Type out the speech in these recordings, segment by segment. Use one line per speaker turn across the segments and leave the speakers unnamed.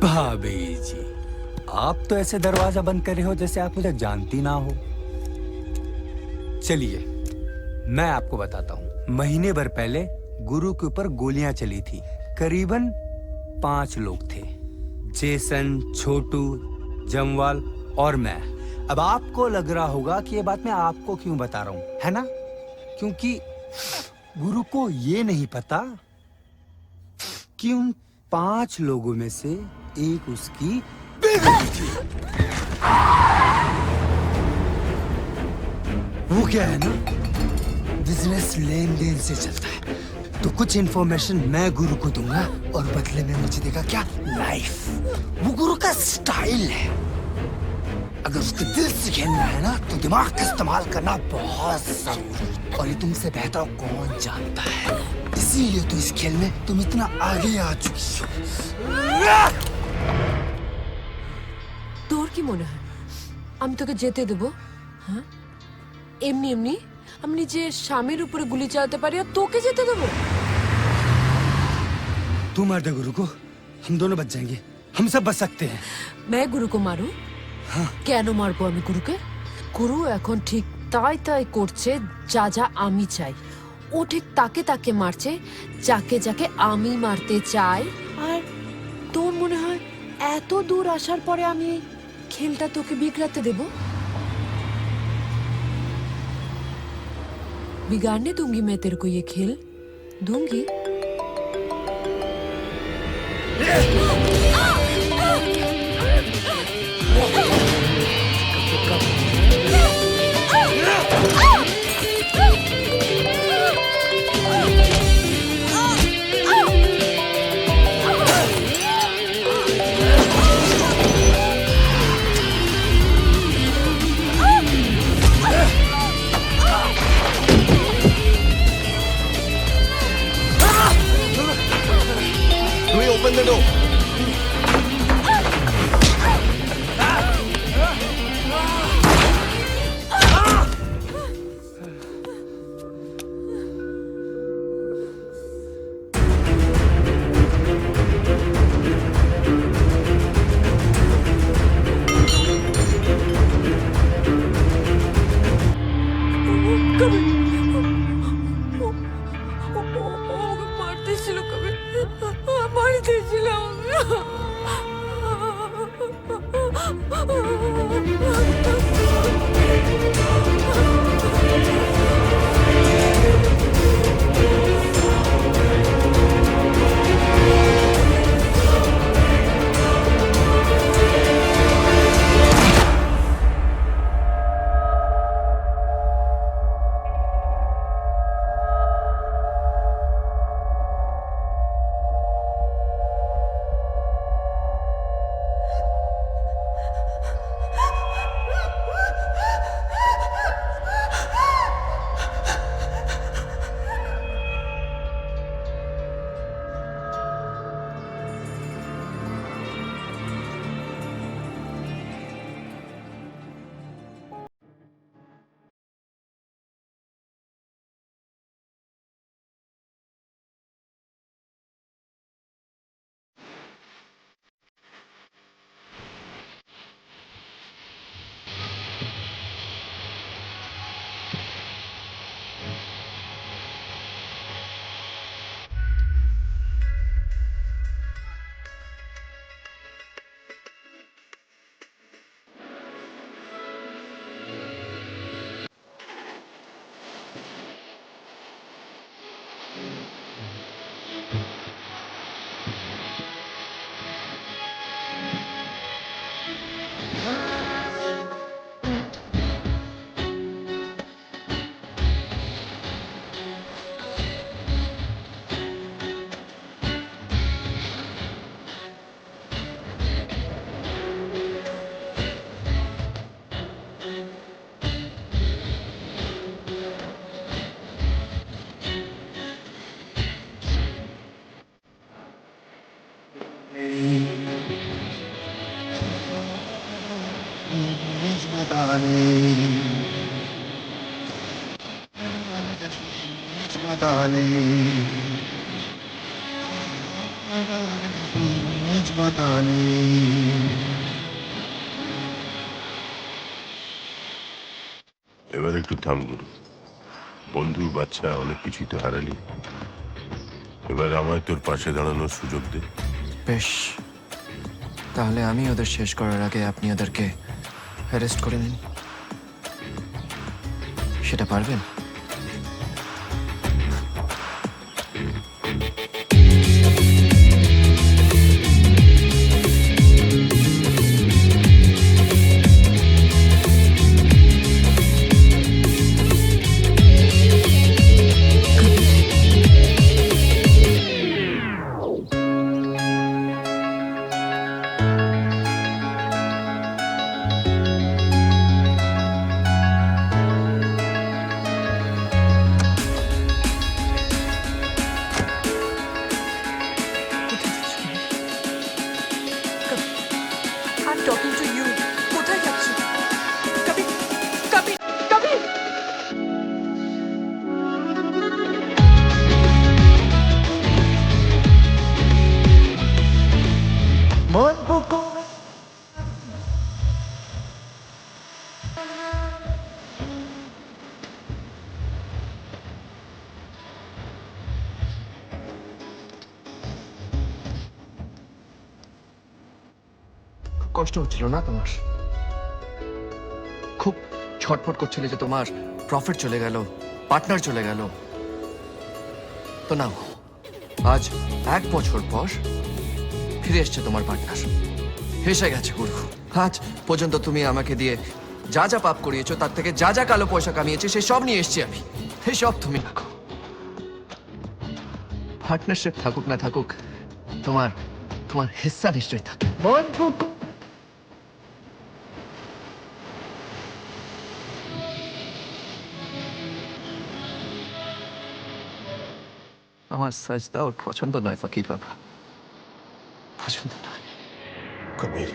भाभी जी, आप तो ऐसे दरवाजा बंद कर रहे हो जैसे आप मुझे जानती ना हो। चलिए, मैं आपको बताता हूँ। महीने भर पहले गुरु के ऊपर गोलियां चली थी। करीबन 5 लोग थे, जेसन, छोटू, जमवाल और मैं। अब आपको लग रहा होगा कि ये बात मैं आपको क्यों बता रहा हूँ, है ना? क्योंकि गुरु को ये नहीं पता कि उन 5 लोगों में से एक उसकी बीवी थी। वो क्या है ना, बिजनेस लेन देन से चलता है, तो कुछ इन्फॉर्मेशन मैं गुरु को दूंगा और बदले में मुझे देगा क्या? लाइफ। वो गुरु का स्टाइल है। अगर उसके दिल से खेलना है ना तो दिमाग का इस्तेमाल करना बहुत जरूरी, और ये तुमसे बेहतर कौन जानता है। इसीलिए तो इस खेल में तुम इतना आगे आ चुकी हो।
তোর কি মনে হয় আমি তোকে যেতে দেব? হ্যাঁ, এমনি এমনি আমি নিজে স্বামীর উপরে গুলি চালাতে পারি আর তোকে যেতে দেব?
तू मार दे गुरु को, हम दोनों बच जाएंगे। हम सब बच सकते हैं।
मैं গুরুকে মারু? কেন মারবো আমি গুরুকে? গুরু এখন ঠিক তাই তাই করছে যা যা আমি চাই। ও ঠিক তাকে তাকে মারছে যাকে যাকে আমি মারতে চাই। আর তোর মনে হয় এত দূর আসার পরে আমি খেলটা তোকে বিগড়াতে দেব? बिगाड़ने दूंगी मैं तेरे को ये खेल, दूंगी।
Louis, open the door.
মারতেছিল কবে? মারতেছিল
এবার একটু থাম গুরু। বন্ধু, বাচ্চা, অনেক কিছুই তো হারালি। এবার আমায় তোর পাশে দাঁড়ানোর সুযোগ দে।
বেশ, তাহলে আমি ওদের শেষ করার আগে আপনি ওদেরকে অ্যারেস্ট করে নিন। সেটা পারবেন?
I'm talking to you. কোথায় যাচ্ছ? কবির, কবির, কবির!
খুব কষ্ট হচ্ছিল না তোমার? খুব ছটফট করছিলে যে তোমার প্রফিট চলে গেল, পার্টনার চলে গেল। তো নাও, আজ 1 বছর পর ফিরে এসছে তোমার পার্টনার। হেসে গেছে গুরু। আজ পর্যন্ত তুমি আমাকে দিয়ে যা যা পাপ করিয়েছো, তার থেকে যা যা কালো পয়সা কামিয়েছে, সে সব নিয়ে এসছি আমি। সে সব তুমি রাখো। পার্টনারশিপ থাকুক না থাকুক, তোমার তোমার হিস্সা নিশ্চয়ই থাকে। আমার সাজদা ওর পছন্দ নয় ফকির বাবা, পছন্দ নয়।
কবির,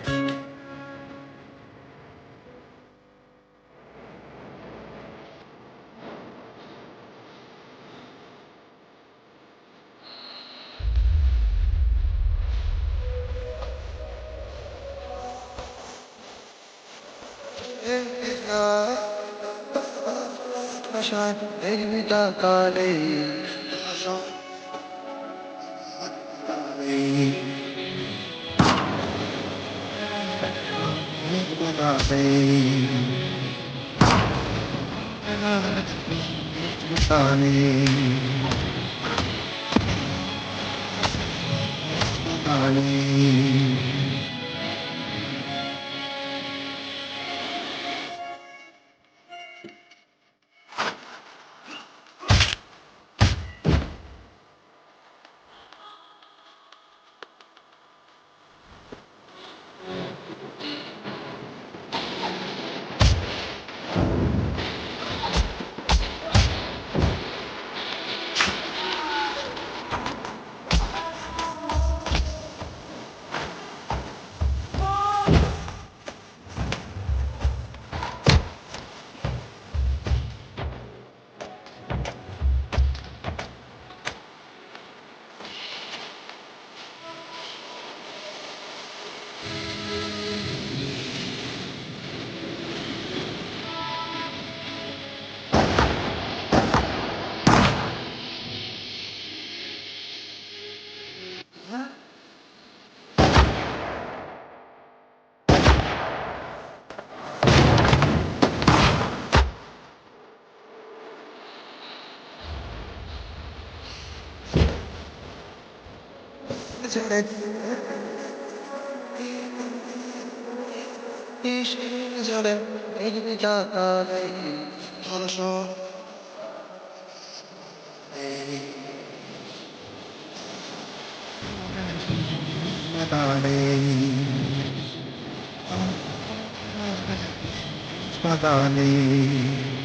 Smadani.